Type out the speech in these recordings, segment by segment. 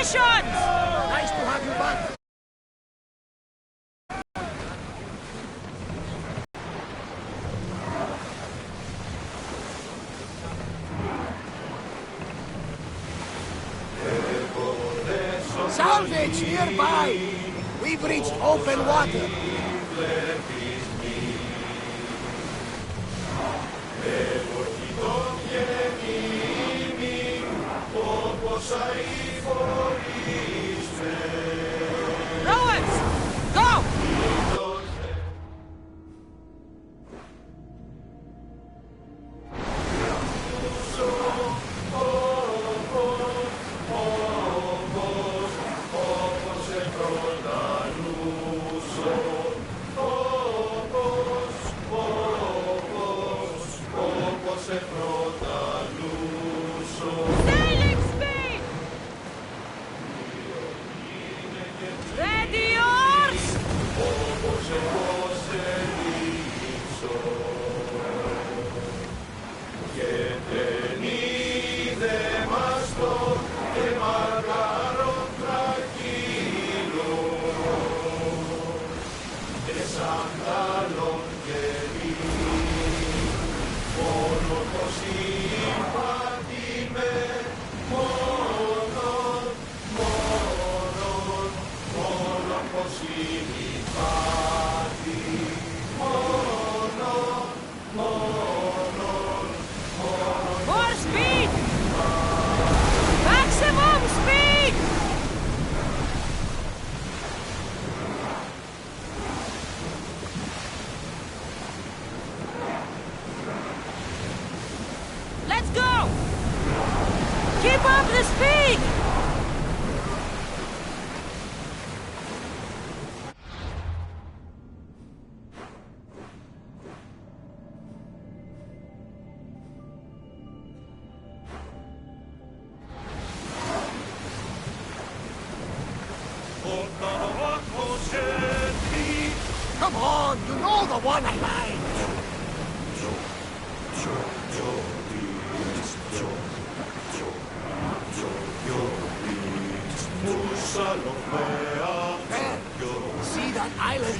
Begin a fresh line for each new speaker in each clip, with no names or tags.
Positions!
Nice to have you back. salvage nearby! We've reached open water.
Rowans! Go! Sailing speed! Ready yours! More speed! Maximum speed! Let's go! Keep up the speed!
Come on, you know the one I like. There, see that island?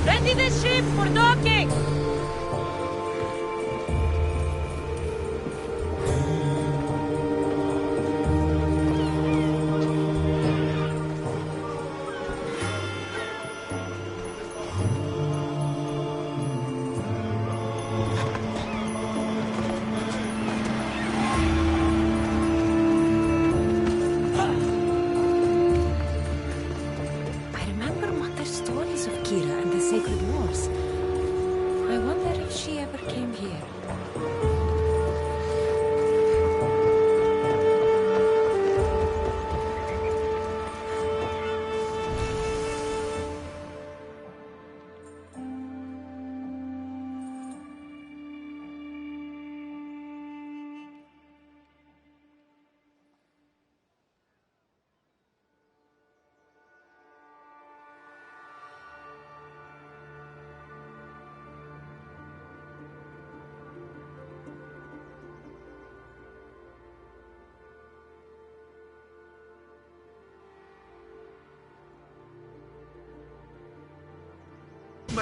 Ready the ship for docking!
I remember Mother's stories of Kira and the Sacred Wars. I wonder if she ever came here.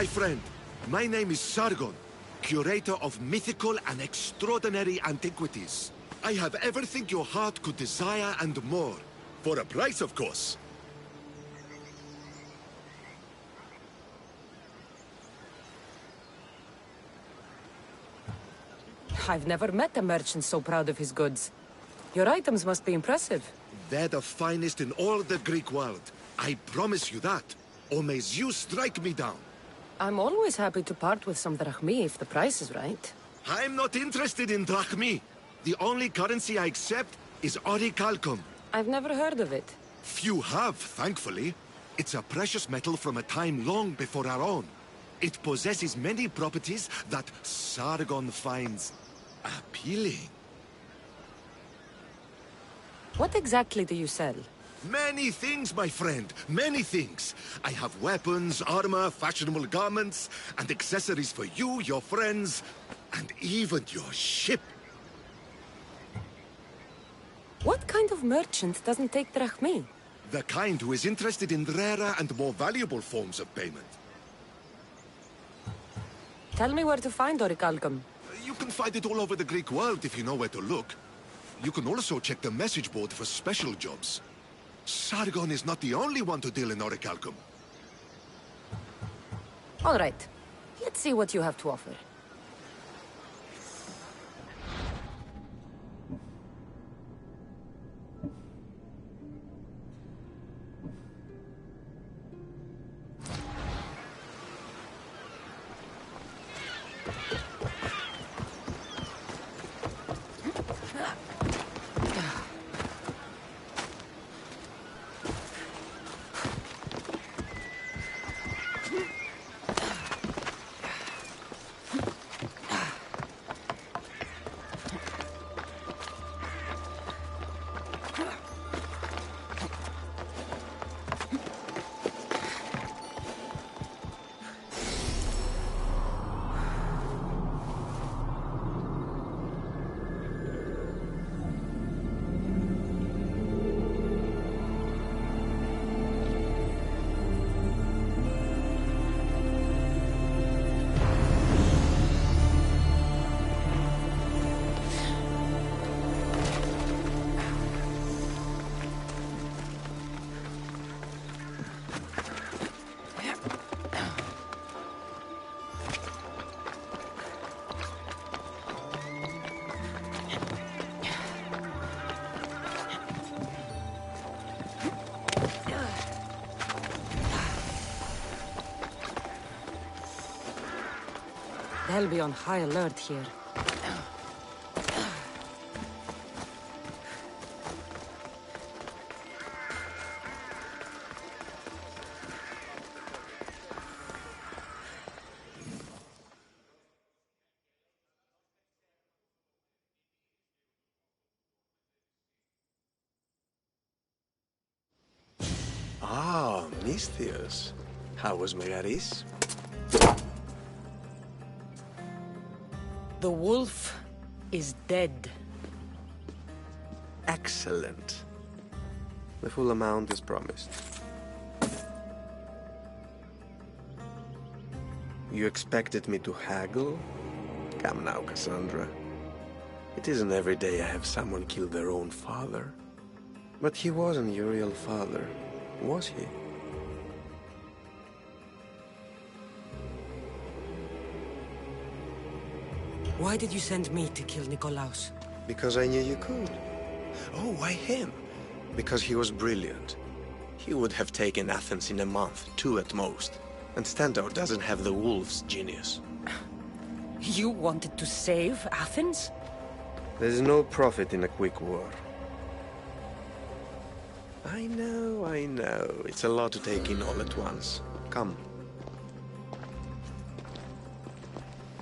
my friend. My name is Sargon, curator of mythical and extraordinary antiquities. I have everything your heart could desire and more. For a price, of course.
I've never met a merchant so proud of his goods. Your items must be impressive.
They're the finest in all the Greek world. I promise you that. Or may Zeus strike me down.
I'm always happy to part with some drachmi if the price is right.
I'm not interested in drachmi. The only currency I accept is orichalcum.
I've never heard of it.
Few have, thankfully. It's a precious metal from a time long before our own. It possesses many properties that Sargon finds appealing.
What exactly do you sell?
Many things, my friend, many things. I have weapons, armor, fashionable garments, and accessories for you, your friends, and even your ship.
What kind of merchant doesn't take drachmi?
The kind who is interested in rarer and more valuable forms of payment.
Tell me where to find orichalcum.
You can find it all over the Greek world if you know where to look. You can also check the message board for special jobs. Sargon is not the only one to deal in orichalcum.
All right. Let's see what you have to offer. They'll be on high alert here.
Ah, Misthios. How was Megaris?
The wolf is dead.
Excellent. The full amount is promised. You expected me to haggle? Come now, Cassandra. It isn't every day I have someone kill their own father. But he wasn't your real father, was he?
Why did you send me to kill Nikolaos?
Because I knew you could. Oh, why him? Because he was brilliant. He would have taken Athens in a month, 2 at most. And Stentor doesn't have the wolf's genius.
You wanted to save Athens?
There's no profit in a quick war. I know. It's a lot to take in all at once. Come.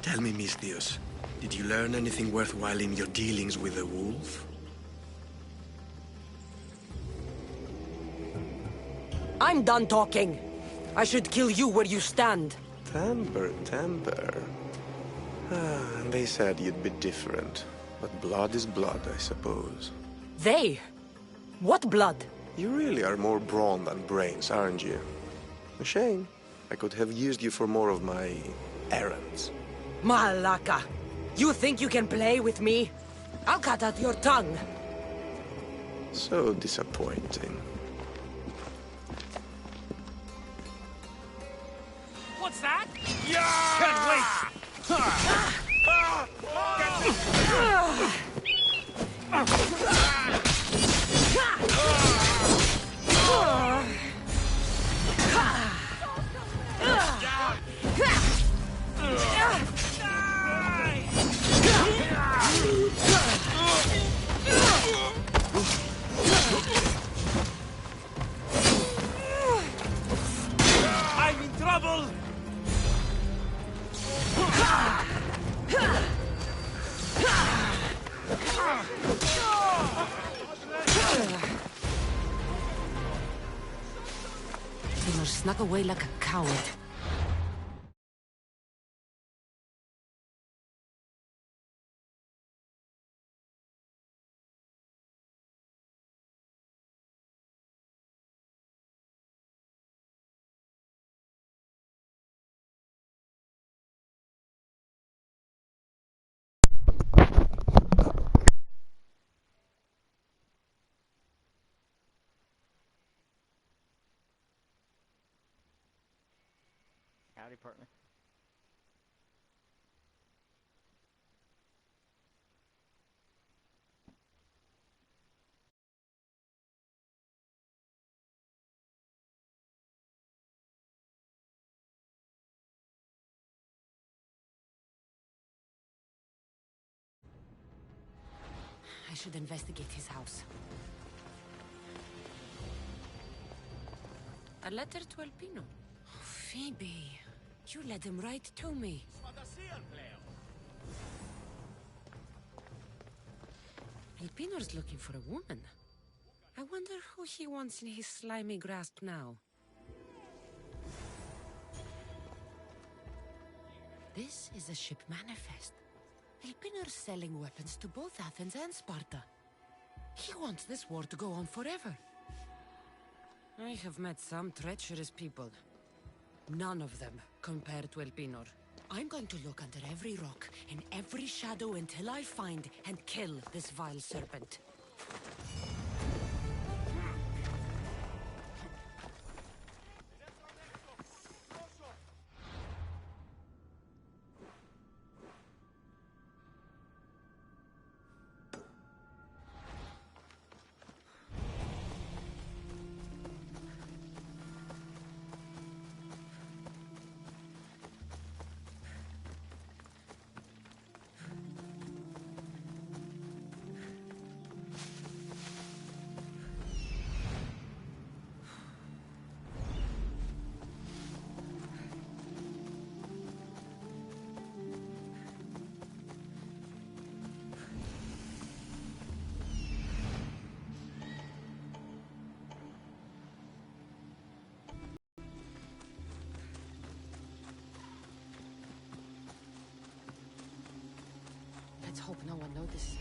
Tell me, Misthios, did you learn anything worthwhile in your dealings with the wolf?
I'm done talking. I should kill you where you stand.
Temper. And they said you'd be different. But blood is blood, I suppose.
They? What blood?
You really are more brawn than brains, aren't you? A shame. I could have used you for more of my errands.
Malaka! You think you can play with me? I'll cut out your tongue!
So disappointing.
What's that? Yeah! Can't wait! I'm in trouble!
Taylor snuck away like a coward.
Howdy, partner.
I should investigate his house. A letter to Alpino. Oh, Phoebe, you let him write to me. Alpino's looking for a woman. I wonder who he wants in his slimy grasp now. This is a ship manifest. Alpino's selling weapons to both Athens and Sparta. He wants this war to go on forever. I have met some treacherous people. None of them compared to Elpinor. I'm going to look under every rock, in every shadow until I find and kill this vile serpent. Let's hope no one notices.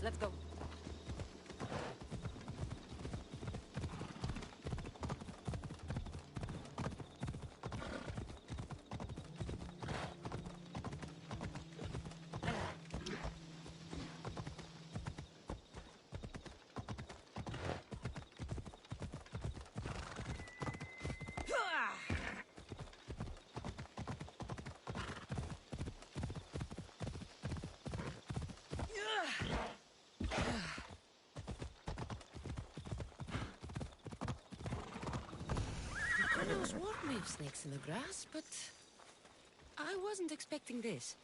Let's go. Those ward snakes in the grass, but wasn't expecting this.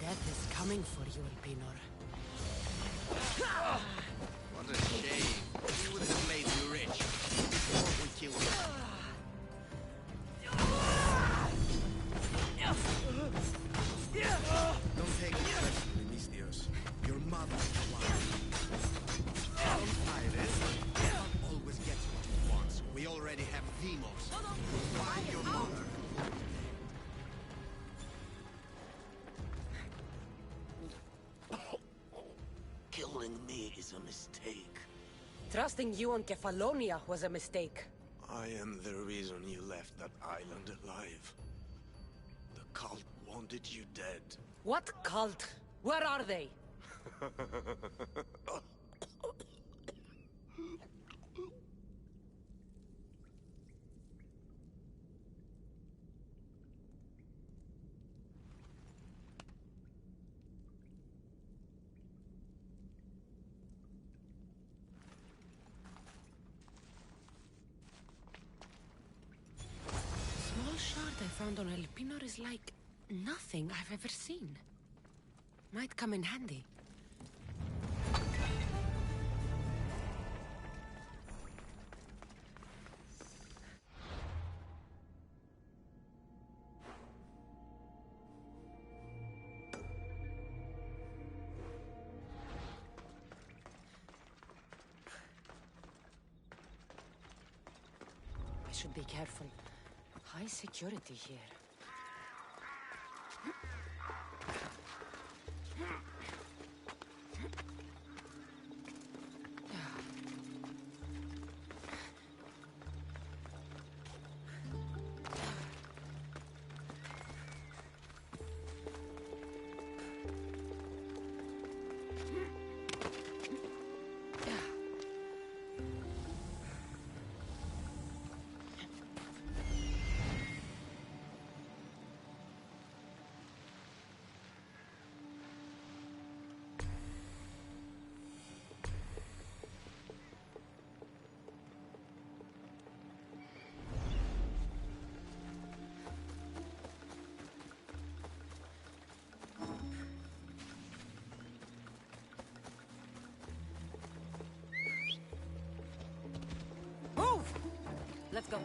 Death is coming for you, Elpinor.
What a shame. We would have made you rich before we killed you. Don't take it personally, Mistios. Your mother's alive. Iris not always gets what he wants. We already have Demos. Find your mother.
Killing me is a mistake.
Trusting you on Kefalonia was a mistake.
I am the reason you left that island alive. The cult wanted you dead.
What cult? Where are they?
Small shard I found on Elpinor is like nothing I've ever seen. Might come in handy. I should be careful. High security here.
Move! Let's go.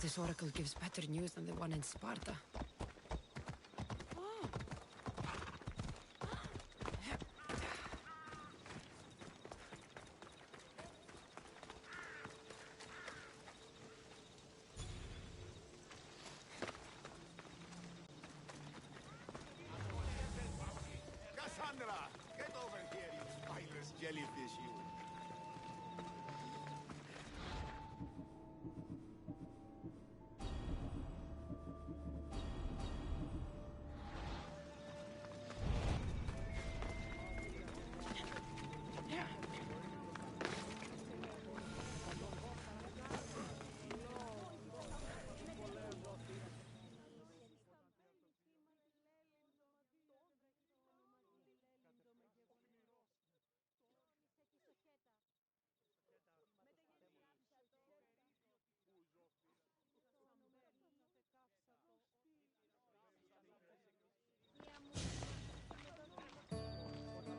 This oracle gives better news than the one in Sparta.
Cassandra! Get over here, you spineless jellyfish, you!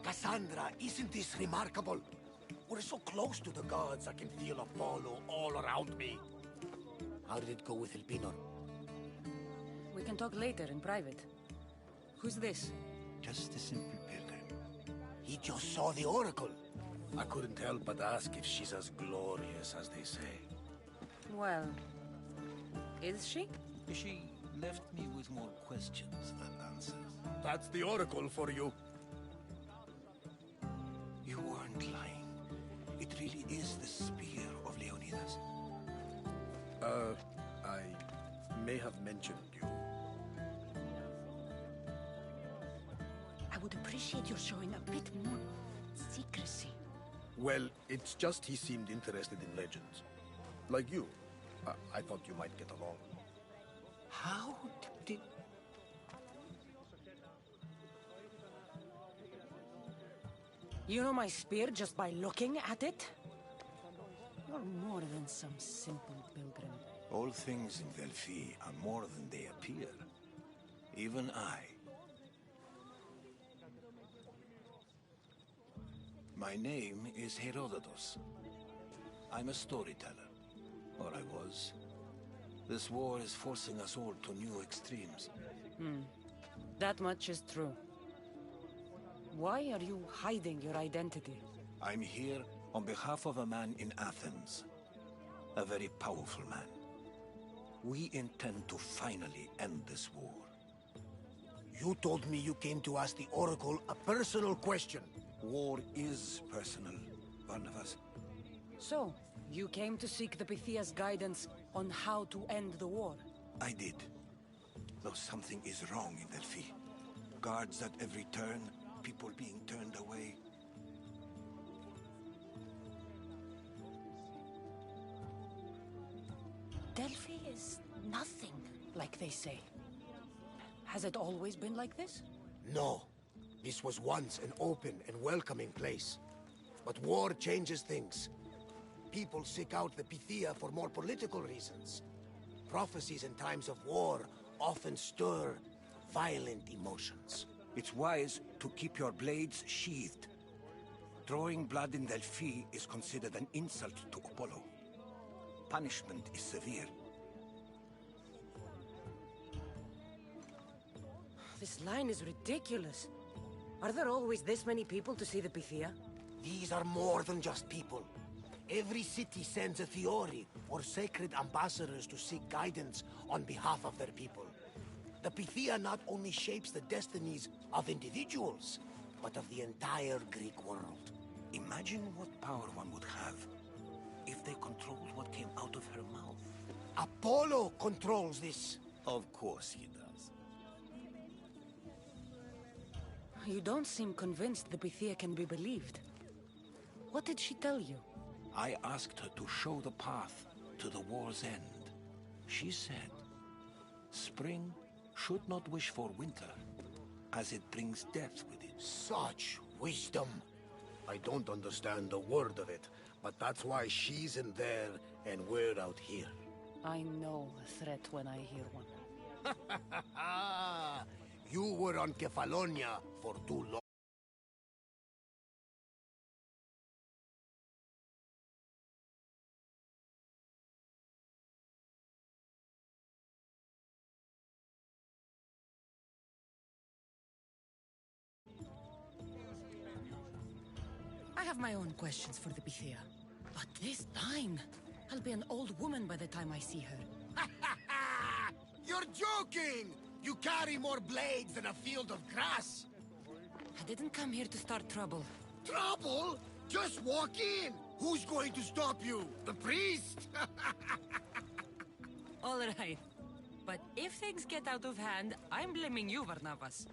Cassandra, isn't this remarkable? We're so close to the gods, I can feel Apollo all around me. How did it go with Elpinor?
We can talk later in private. Who's this?
Just a simple pilgrim. He just saw the oracle. I couldn't help but ask if she's as glorious as they say.
Well, is she?
She left me with more questions than answers.
That's the oracle for you.
You weren't lying. It really is the spear of Leonidas.
I may have mentioned you.
I would appreciate your showing a bit more secrecy.
Well, it's just he seemed interested in legends. Like you. I thought you might get along.
How did...
You know my spear just by looking at it? You're more than some simple pilgrim.
All things in Delphi are more than they appear. Even I. My name is Herodotus. I'm a storyteller. Or I was. This war is forcing us all to new extremes.
That much is true. Why are you hiding your identity?
I'm here on behalf of a man in Athens. A very powerful man. We intend to finally end this war.
You told me you came to ask the oracle a personal question.
War is personal, Barnabas.
So, you came to seek the Pythia's guidance on how to end the war?
I did. Though something is wrong in Delphi. Guards at every turn, people being turned away.
Delphi is nothing, like they say. Has it always been like this?
No. This was once an open and welcoming place. But war changes things. People seek out the Pythia for more political reasons. Prophecies in times of war often stir violent emotions.
It's wise to keep your blades sheathed. Drawing blood in Delphi is considered an insult to Apollo. Punishment is severe.
This line is ridiculous. Are there always this many people to see the Pythia?
These are more than just people. Every city sends a Theori or sacred ambassadors to seek guidance on behalf of their people. The Pythia not only shapes the destinies of individuals, but of the entire Greek world.
Imagine what power one would have if they controlled what came out of her mouth.
Apollo controls this.
Of course he does.
You don't seem convinced the Pythia can be believed. What did she tell you?
I asked her to show the path to the war's end. She said, spring should not wish for winter, as it brings death with it.
Such wisdom. I don't understand a word of it, but that's why she's in there and we're out here.
I know a threat when I hear one.
You were on Kefalonia for too long.
I have my own questions for the Pythia. But this time, I'll be an old woman by the time I see her.
You're joking! You carry more blades than a field of grass!
I didn't come here to start trouble.
Trouble? Just walk in! Who's going to stop you? The priest?
All right. But if things get out of hand, I'm blaming you, Varnavas.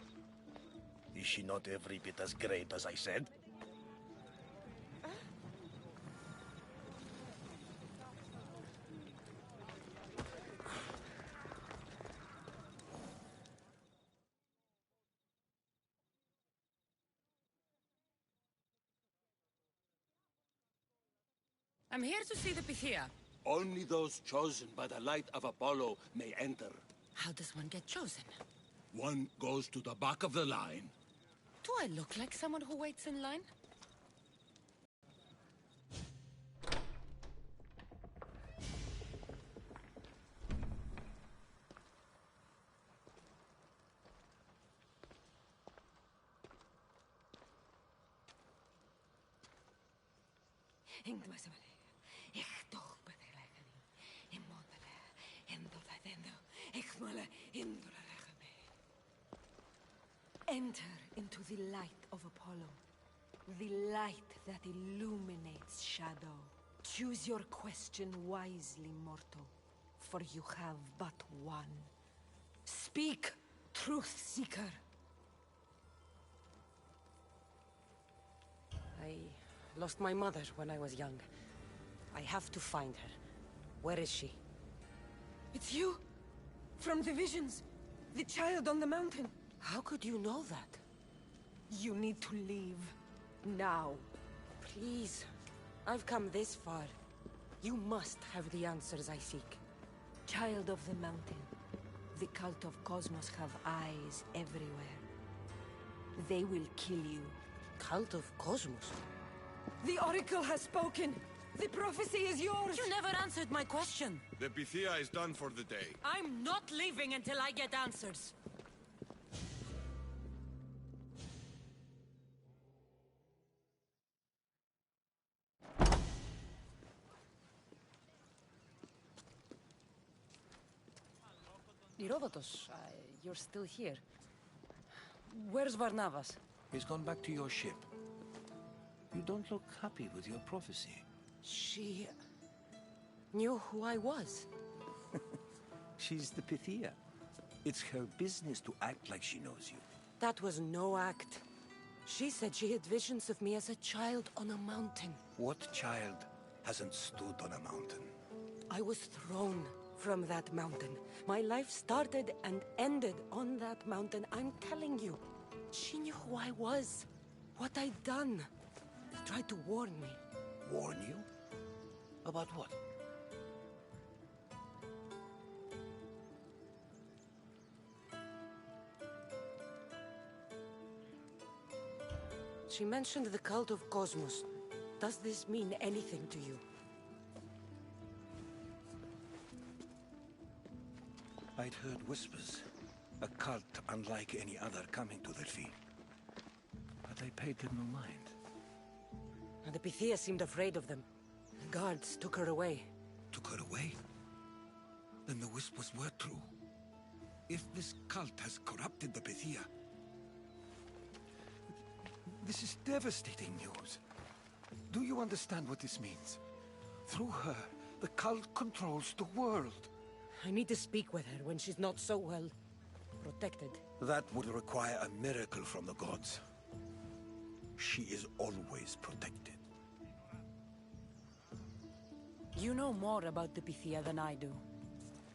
Is she not every bit as great as I said?
I'm here to see the Pythia.
Only those chosen by the light of Apollo may enter.
How does one get chosen?
One goes to the back of the line.
Do I look like someone who waits in line?
Enter into the light of Apollo, the light that illuminates shadow. Choose your question wisely, mortal, for you have but one. Speak, truth seeker.
I lost my mother when I was young. I have to find her. Where is she?
It's you! From the visions! The child on the mountain!
How could you know that?
You need to leave. Now.
Please. I've come this far. You must have the answers I seek.
Child of the mountain. The cult of Cosmos have eyes everywhere. They will kill you.
Cult of Cosmos?
The Oracle has spoken! The prophecy is yours!
You never answered my question.
The Pythia is done for the day.
I'm not leaving until I get answers. Herodotus, you're still here. Where's Varnavas?
He's gone back to your ship. You don't look happy with your prophecy.
She knew who I was.
She's the Pythia. It's her business to act like she knows you.
That was no act. She said she had visions of me as a child on a mountain.
What child hasn't stood on a mountain?
I was thrown from that mountain. My life started and ended on that mountain, I'm telling you. She knew who I was, what I'd done. She tried to warn me.
Warn you? About what?
She mentioned the cult of Cosmos. Does this mean anything to you?
I'd heard whispers. A cult unlike any other coming to Delphi. But I paid them no mind.
And the Pythia seemed afraid of them. The guards took her away.
Took her away? Then the whispers were true. If this cult has corrupted the Pythia... This is devastating news. Do you understand what this means? Through her, the cult controls the world.
I need to speak with her when she's not so well protected.
That would require a miracle from the gods. She is always protected.
You know more about the Pythia than I do.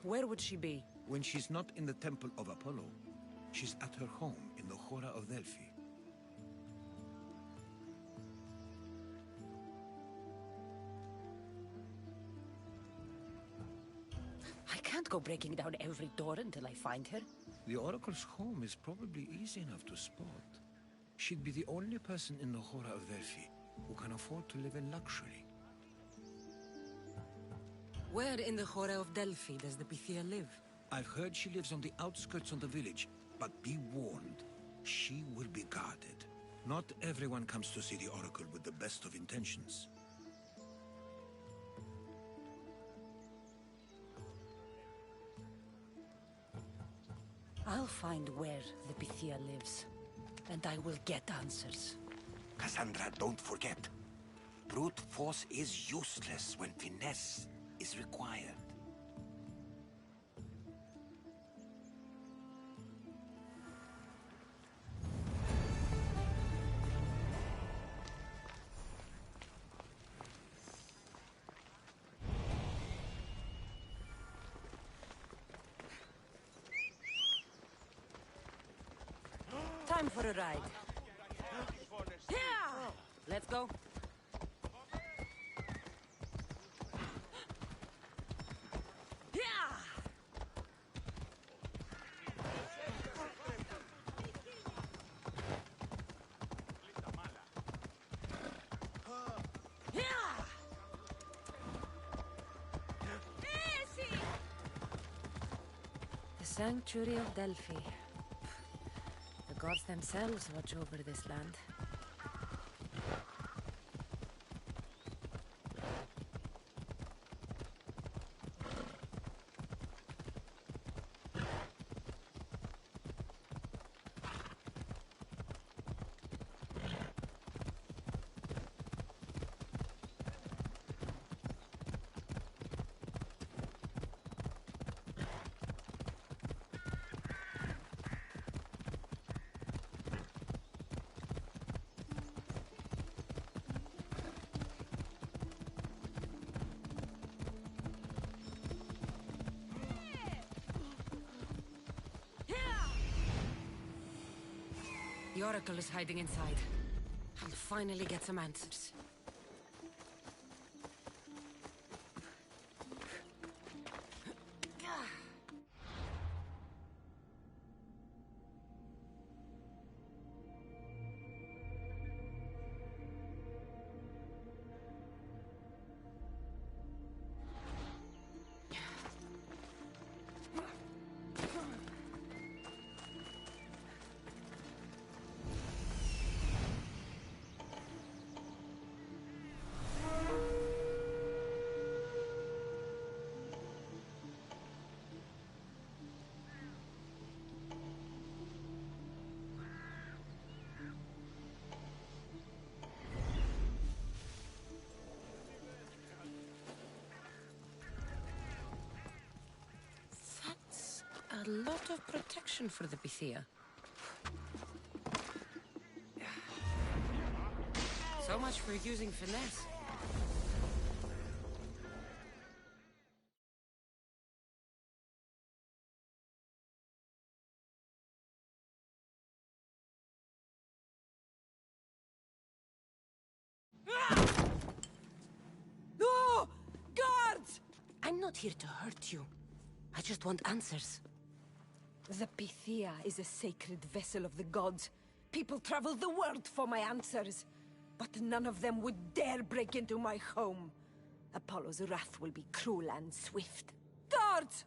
Where would she be?
When she's not in the Temple of Apollo, she's at her home in the Hora of Delphi.
I can't go breaking down every door until I find her.
The Oracle's home is probably easy enough to spot. She'd be the only person in the Hora of Delphi who can afford to live in luxury.
Where in the Hora of Delphi does the Pythia live?
I've heard she lives on the outskirts of the village, but be warned, she will be guarded. Not everyone comes to see the Oracle with the best of intentions.
I'll find where the Pythia lives, and I will get answers.
Cassandra, don't forget. Brute force is useless when finesse is required.
Time for a ride. Yeah! Let's go. Yeah! Yeah! The Sanctuary of Delphi. The gods themselves watch over this land. The Oracle is hiding inside. I'll finally get some answers. A lot of protection for the Pythia. So much for using finesse. No! Guards! I'm not here to hurt you. I just want answers.
The Pythia is a sacred vessel of the gods. People travel the world for my answers. But none of them would dare break into my home. Apollo's wrath will be cruel and swift. Guards!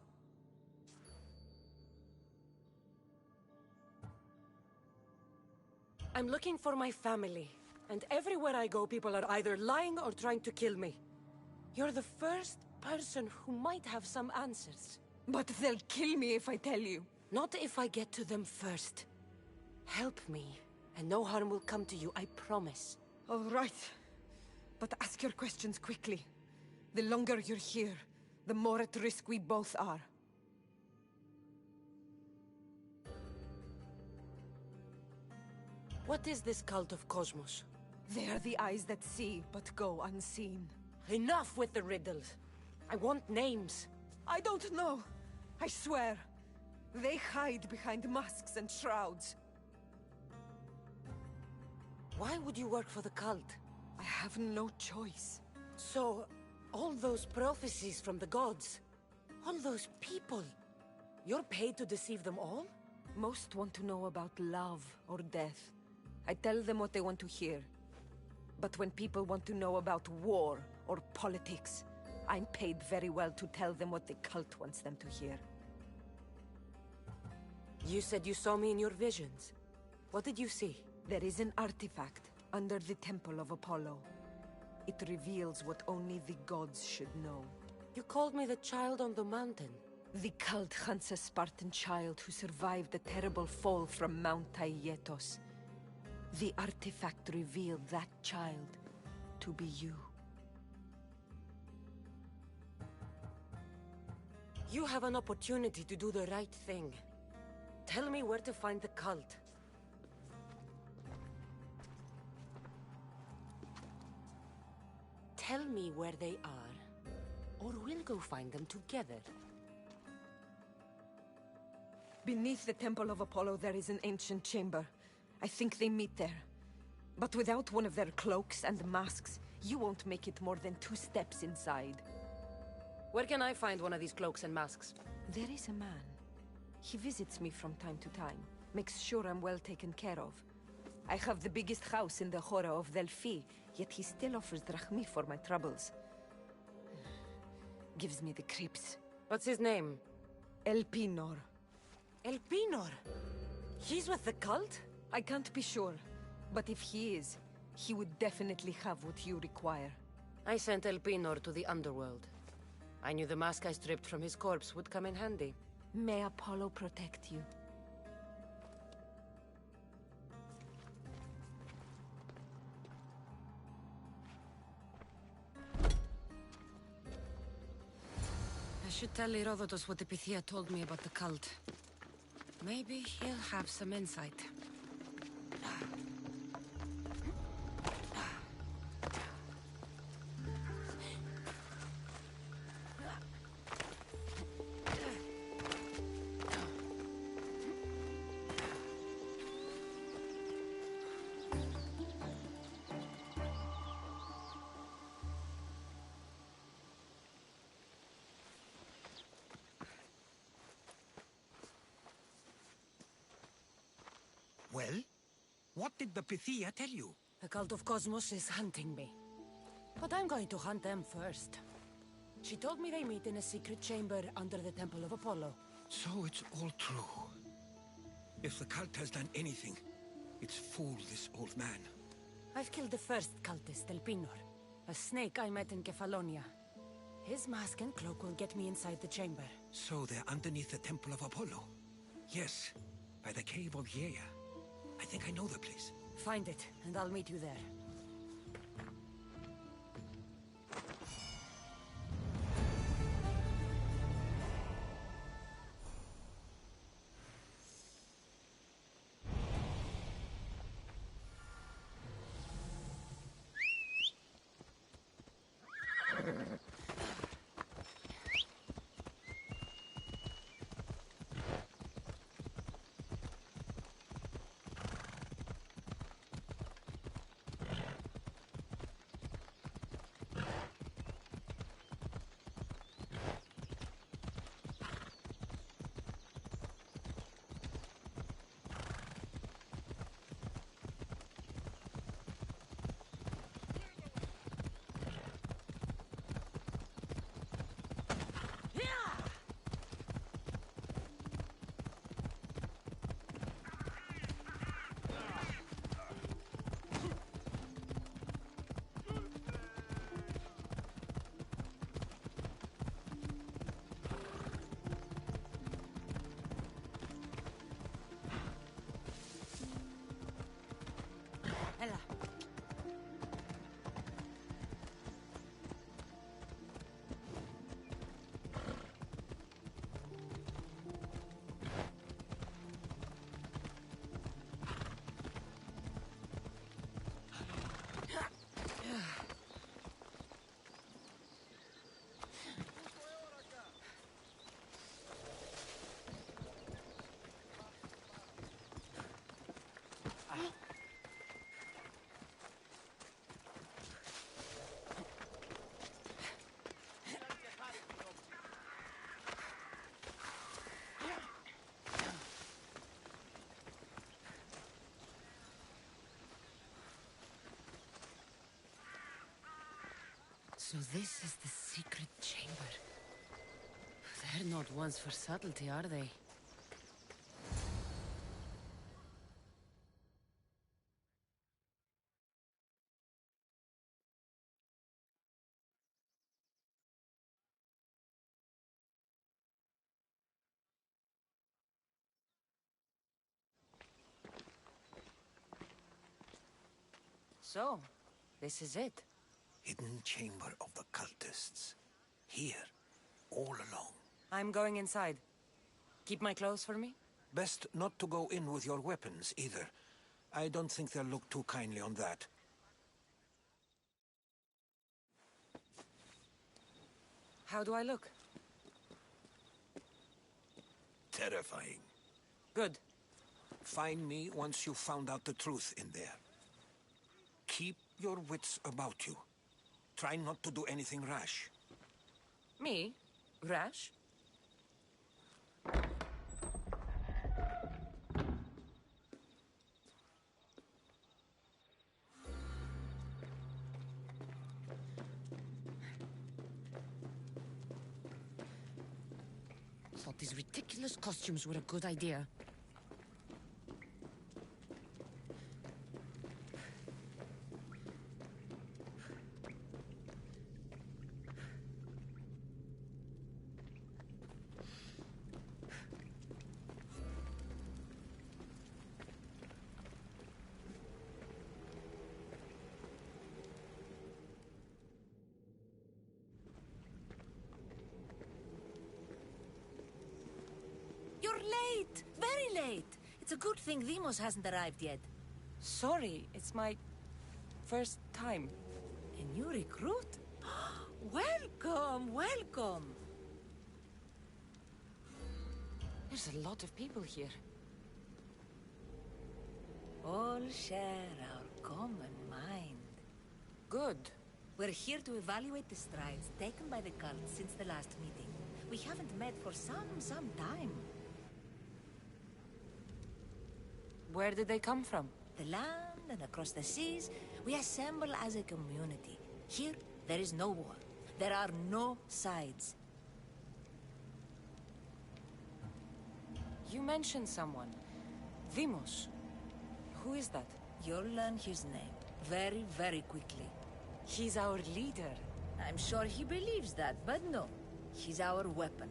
I'm looking for my family. And everywhere I go, people are either lying or trying to kill me. You're the first person who might have some answers.
But they'll kill me if I tell you.
Not if I get to them first. Help me, and no harm will come to you, I promise.
All right. But ask your questions quickly. The longer you're here, the more at risk we both are.
What is this cult of Cosmos?
They are the eyes that see, but go unseen.
Enough with the riddles. I want names.
I don't know. I swear. They hide behind masks and shrouds.
Why would you work for the cult?
I have no choice.
So, all those prophecies from the gods, all those people, you're paid to deceive them all?
Most want to know about love or death. I tell them what they want to hear. But when people want to know about war or politics, I'm paid very well to tell them what the cult wants them to hear.
You said you saw me in your visions. What did you see?
There is an artifact under the Temple of Apollo. It reveals what only the gods should know.
You called me the child on the mountain.
The cult hunts a Spartan child who survived the terrible fall from Mount Taygetos. The artifact revealed that child to be you.
You have an opportunity to do the right thing. Tell me where to find the cult. Tell me where they are, or we'll go find them together.
Beneath the Temple of Apollo there is an ancient chamber. I think they meet there. But without one of their cloaks and masks, you won't make it more than 2 steps inside.
Where can I find one of these cloaks and masks?
There is a man. He visits me from time to time, makes sure I'm well taken care of. I have the biggest house in the Hora of Delphi, yet he still offers drachmi for my troubles. Gives me the creeps.
What's his name?
Elpinor.
Elpinor? He's with the cult?
I can't be sure, but if he is, he would definitely have what you require.
I sent Elpinor to the underworld. I knew the mask I stripped from his corpse would come in handy.
May Apollo protect you.
I should tell Herodotus what the Pythia told me about the cult. Maybe he'll have some insight.
Well? What did the Pythia tell you?
The cult of Cosmos is hunting me. But I'm going to hunt them first. She told me they meet in a secret chamber under the Temple of Apollo.
So it's all true. If the cult has done anything, it's fooled this old man.
I've killed the first cultist, Elpinor, a snake I met in Kefalonia. His mask and cloak will get me inside the chamber.
So they're underneath the Temple of Apollo? Yes, by the cave of Yea. I think I know the place.
Find it, and I'll meet you there. Ella.
So this is the secret chamber. They're not ones for subtlety, are they? So, this is it.
Hidden chamber of the cultists. Here, all along.
I'm going inside. Keep my clothes for me?
Best not to go in with your weapons, either. I don't think they'll look too kindly on that.
How do I look?
Terrifying.
Good.
Find me once you've found out the truth in there. Keep your wits about you. Try not to do anything rash.
Me? Rash? Thought these ridiculous costumes were a good idea.
You're late! Very late! It's a good thing Demos hasn't arrived yet.
Sorry, it's my first time.
A new recruit? Welcome, welcome!
There's a lot of people here.
All share our common mind.
Good.
We're here to evaluate the strides taken by the cult since the last meeting. We haven't met for some time.
Where did they come from?
The land and across the seas, we assemble as a community. Here, there is no war. There are no sides.
You mentioned someone. Vimos. Who is that?
You'll learn his name very, very quickly.
He's our leader.
I'm sure he believes that, but no. He's our weapon.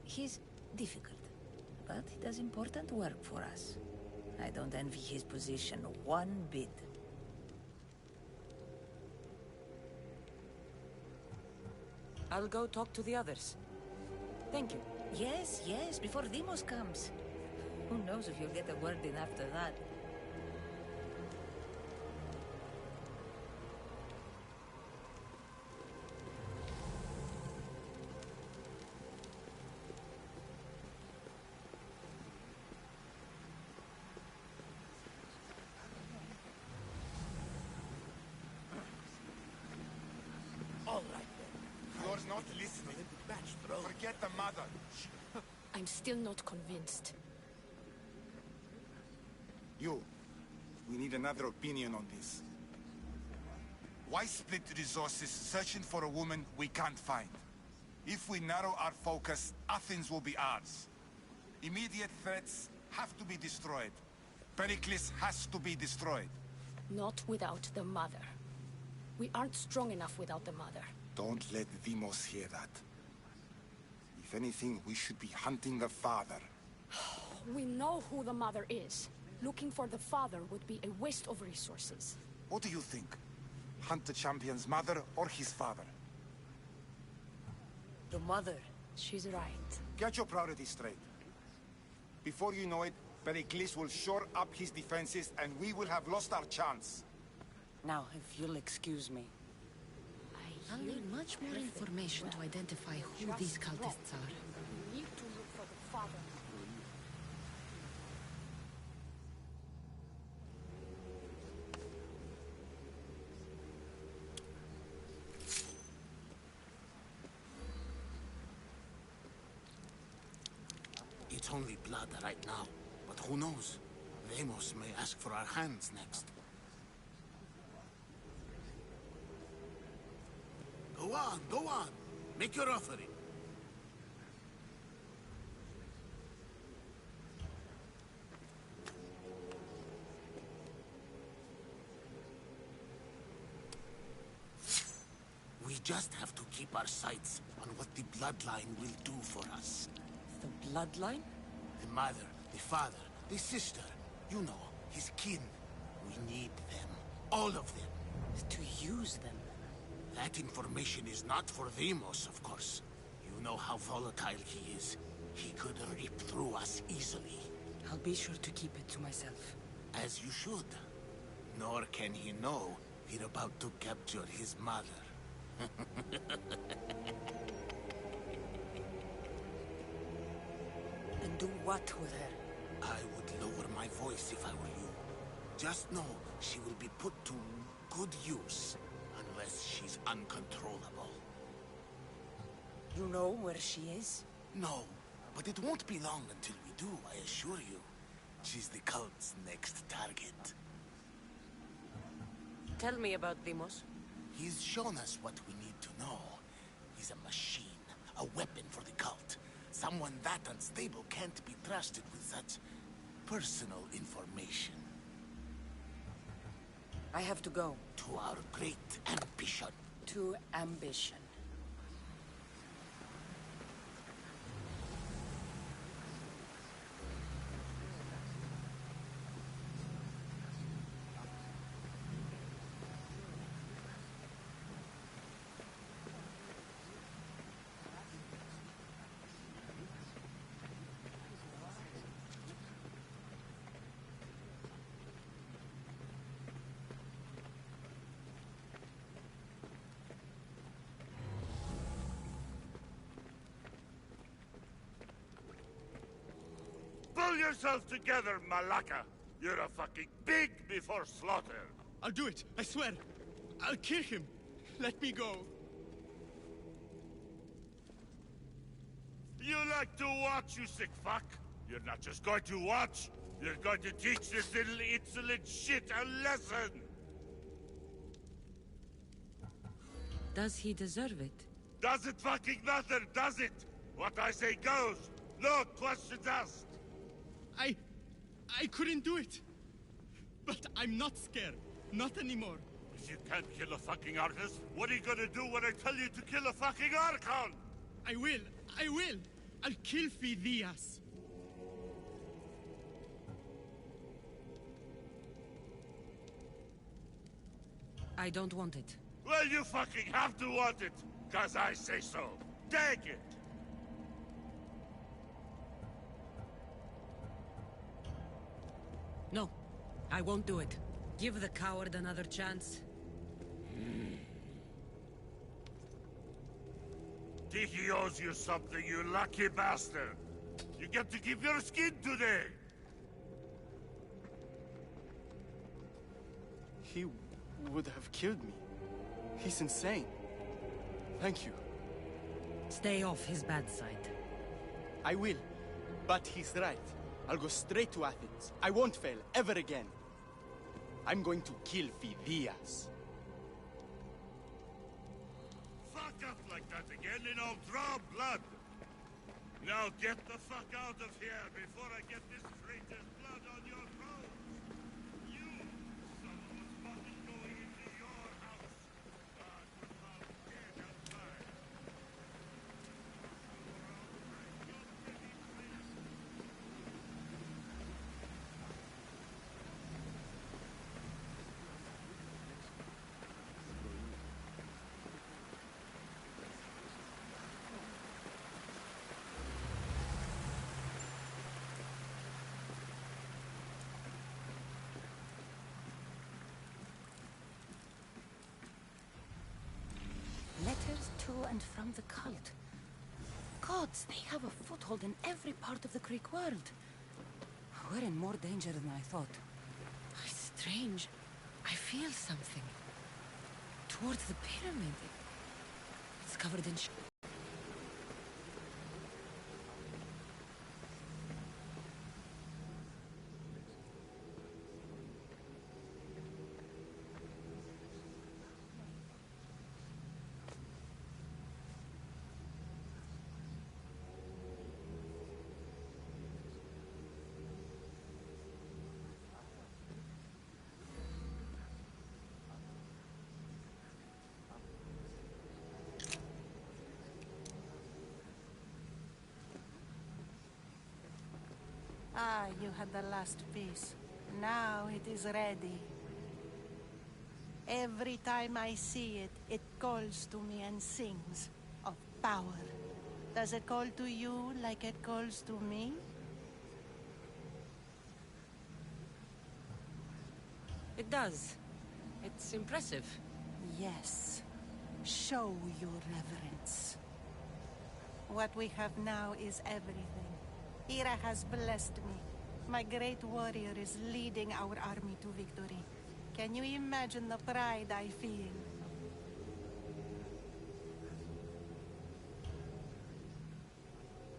He's difficult, but he does important work for us. I don't envy his position one bit.
I'll go talk to the others. Thank you.
Yes, before Demos comes. Who knows if you'll get a word in after that.
All right then.
You're not listening. Forget the mother.
I'm still not convinced.
You. We need another opinion on this. Why split resources searching for a woman we can't find? If we narrow our focus, Athens will be ours. Immediate threats have to be destroyed. Pericles has to be destroyed.
Not without the mother. We aren't strong enough without the mother.
Don't let Demos hear that. If anything, we should be hunting the father.
We know who the mother is. Looking for the father would be a waste of resources.
What do you think? Hunt the champion's mother or his father?
The mother.
She's right.
Get your priorities straight. Before you know it, Pericles will shore up his defenses and we will have lost our chance.
Now, if you'll excuse me.
I
I'll need much more information to identify who these cultists are.
We need to look for the father.
It's only blood right now, but who knows? Demos may ask for our hands next. Go on. Make your offering. We just have to keep our sights on what the bloodline will do for us.
The bloodline?
The mother, the father, the sister. You know, his kin. We need them. All of them.
To use them.
That information is not for Demos, of course. You know how volatile he is. He could rip through us easily.
I'll be sure to keep it to myself.
As you should. Nor can he know we're about to capture his mother.
And do what with her?
I would lower my voice if I were you. Just know she will be put to good use, unless she's uncontrollable.
You know where she is?
No, but it won't be long until we do, I assure you. She's the cult's next target.
Tell me about Demos.
He's shown us what we need to know. He's a machine, a weapon for the cult. Someone that unstable can't be trusted with such personal information.
I have to go.
To our great ambition.
To ambition.
Pull yourself together, Malaka! You're a fucking pig before slaughter!
I'll do it, I swear. I'll kill him. Let me go.
You like to watch, you sick fuck? You're not just going to watch, you're going to teach this little insolent shit a lesson!
Does he deserve it?
Doesn't fucking matter, does it? What I say goes. No questions asked.
I couldn't do it. But I'm not scared. Not anymore.
If you can't kill a fucking artist, what are you gonna do when I tell you to kill a fucking Archon?
I will. I'll kill Phidias.
I don't want it.
Well, you fucking have to want it, 'cause I say so. Take it!
No, I won't do it. Give the coward another chance.
Tiki owes you something, you lucky bastard. You get to keep your skin today.
He would have killed me. He's insane. Thank you.
Stay off his bad side.
I will. But he's right. I'll go straight to Athens. I won't fail, ever again. I'm going to kill Phidias.
Fuck up like that again and I'll draw blood. Now get the fuck out of here before I get this traitor's blood on your clothes. You, son of a fucking going into your house. God, you're found dead outside.
Letters to and from the cult. Gods, they have a foothold in every part of the Greek world. We're in more danger than I thought.
Strange. I feel something. Towards the pyramid. It's covered in
Ah, you had the last piece. Now it is ready. Every time I see it, it calls to me and sings of power. Does it call to you like it calls to me?
It does. It's impressive.
Yes. Show your reverence. What we have now is everything. Ira has blessed me. My great warrior is leading our army to victory. Can you imagine the pride I feel?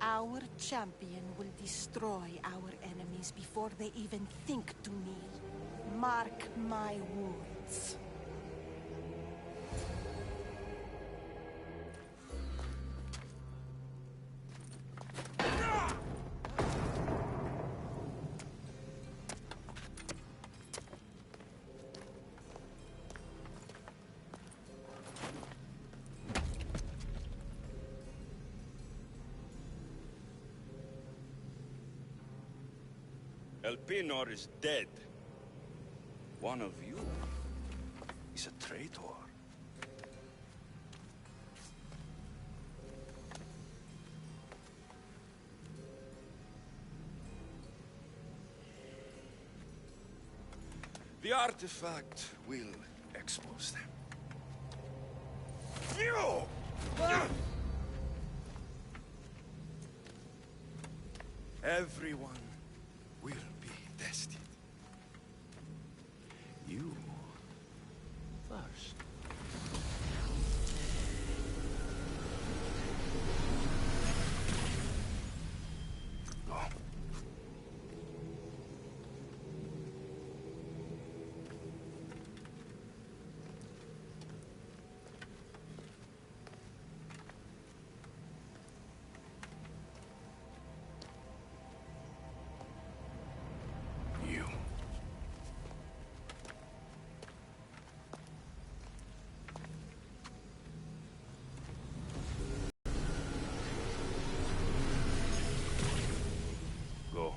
Our champion will destroy our enemies before they even think to kneel. Mark my words.
Elpinor is dead.
One of you is a traitor.
The artifact will expose them. You! Everyone will be tested. You first.
Go. You. Go.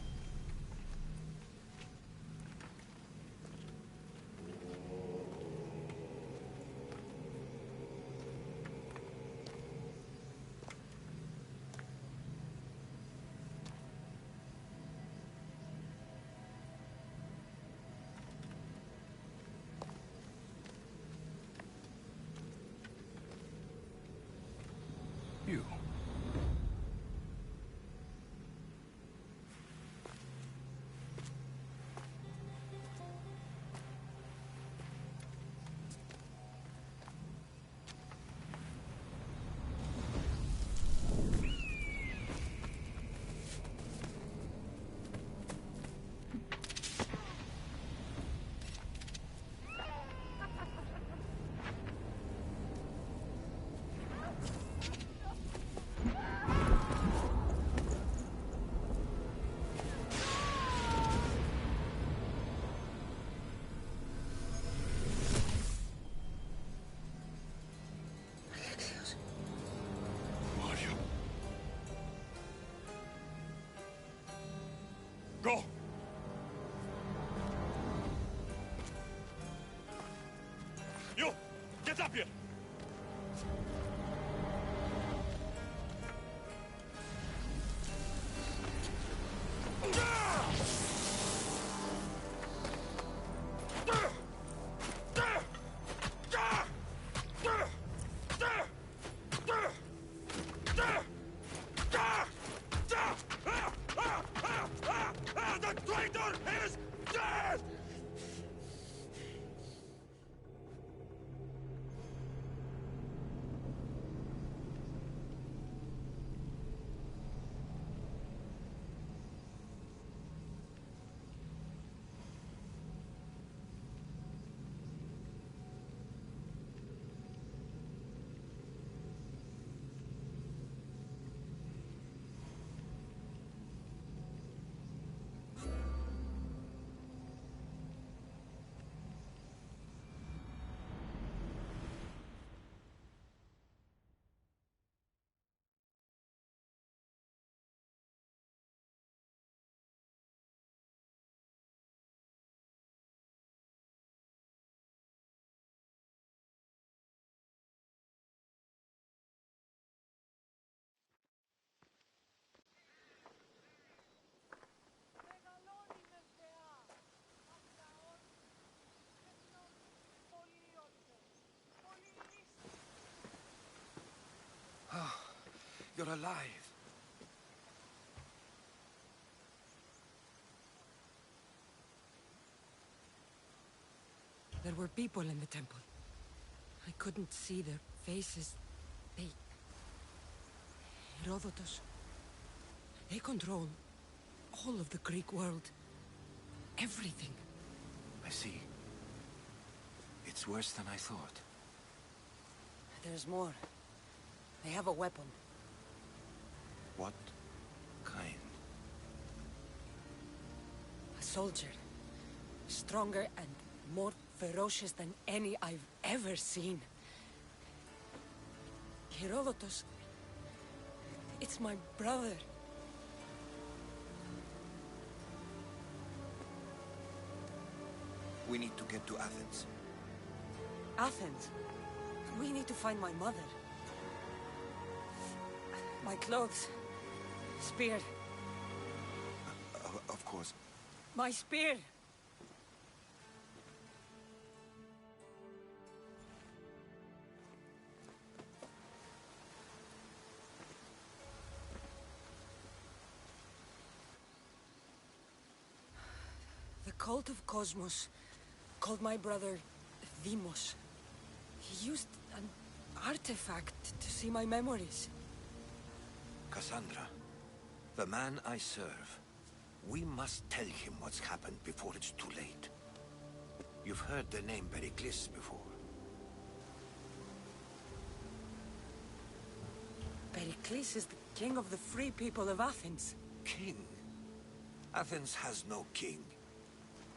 You.
Mario. Go! You! Get up here! The traitor is dead!
You're alive.
There were people in the temple. I couldn't see their faces. They... Herodotus. They control all of the Greek world. Everything.
I see. It's worse than I thought.
There's more. They have a weapon.
What kind?
A soldier. Stronger and more ferocious than any I've ever seen. Herodotus. It's my brother.
We need to get to Athens.
Athens? We need to find my mother. My clothes. Spear.
Of course.
My spear! The cult of Cosmos called my brother Deimos. He used an artifact to see my memories.
Cassandra, the man I serve. We must tell him what's happened before it's too late. You've heard the name Pericles before.
Pericles is the king of the free people of Athens.
King? Athens has no king.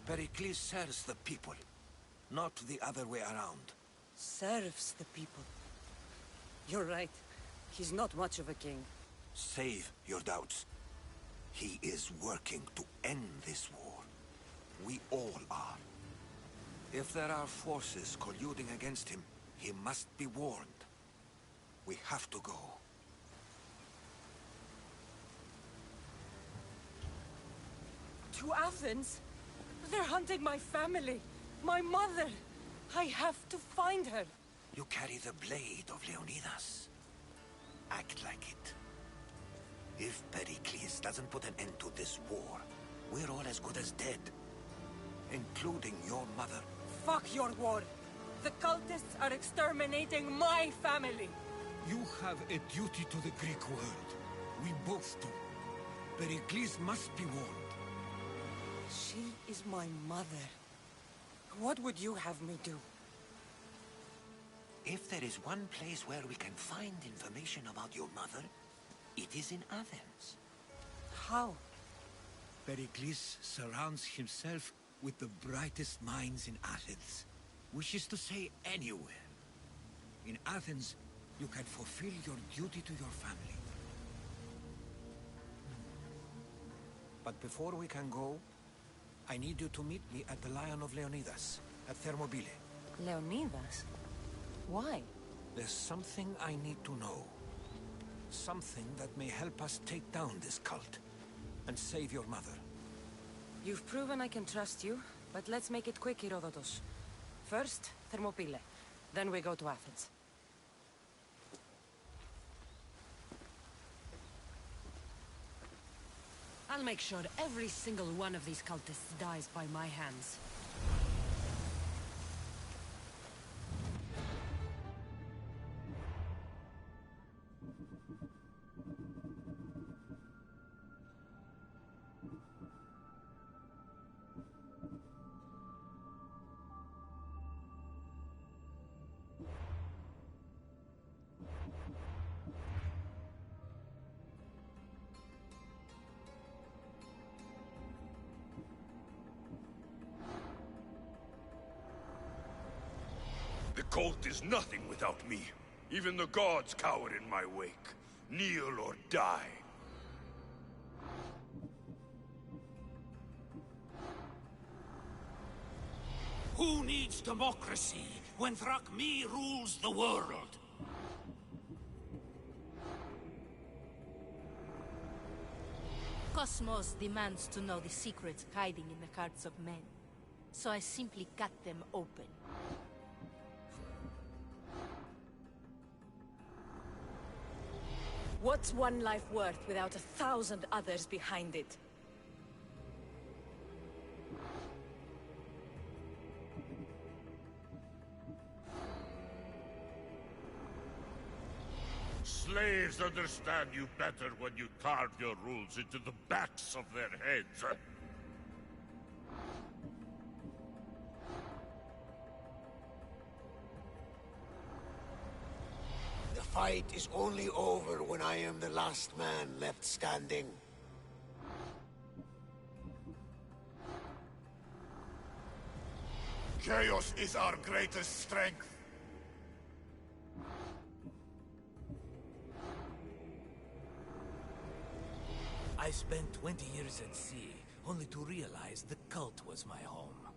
Pericles serves the people, not the other way around.
Serves the people. You're right. He's not much of a king.
Save your doubts. He is working to end this war. We all are. If there are forces colluding against him, he must be warned. We have to go.
To Athens? They're hunting my family. My mother. I have to find her.
You carry the blade of Leonidas. Act like it. If Pericles doesn't put an end to this war, we're all as good as dead. Including your mother.
Fuck your war. The cultists are exterminating my family.
You have a duty to the Greek world. We both do. Pericles must be warned.
She is my mother. What would you have me do?
If there is one place where we can find information about your mother, it is in Athens.
How?
Pericles surrounds himself with the brightest minds in Athens. Which is to say, anywhere. In Athens, you can fulfill your duty to your family. But before we can go, I need you to meet me at the Lion of Leonidas, at Thermopylae.
Leonidas? Why?
There's something I need to know. Something that may help us take down this cult and save your mother.
You've proven I can trust you, but let's make it quick, Herodotus. First, Thermopylae. Then we go to Athens. I'll make sure every single one of these cultists dies by my hands.
The cult is nothing without me. Even the gods cower in my wake. Kneel or die.
Who needs democracy when Thrakmi rules the world?
Cosmos demands to know the secrets hiding in the hearts of men. So I simply cut them open.
What's one life worth without 1,000 others behind it?
Slaves understand you better when you carve your rules into the backs of their heads.
The fight is only over when I am the last man left standing.
Chaos is our greatest strength.
I spent 20 years at sea, only to realize the cult was my home.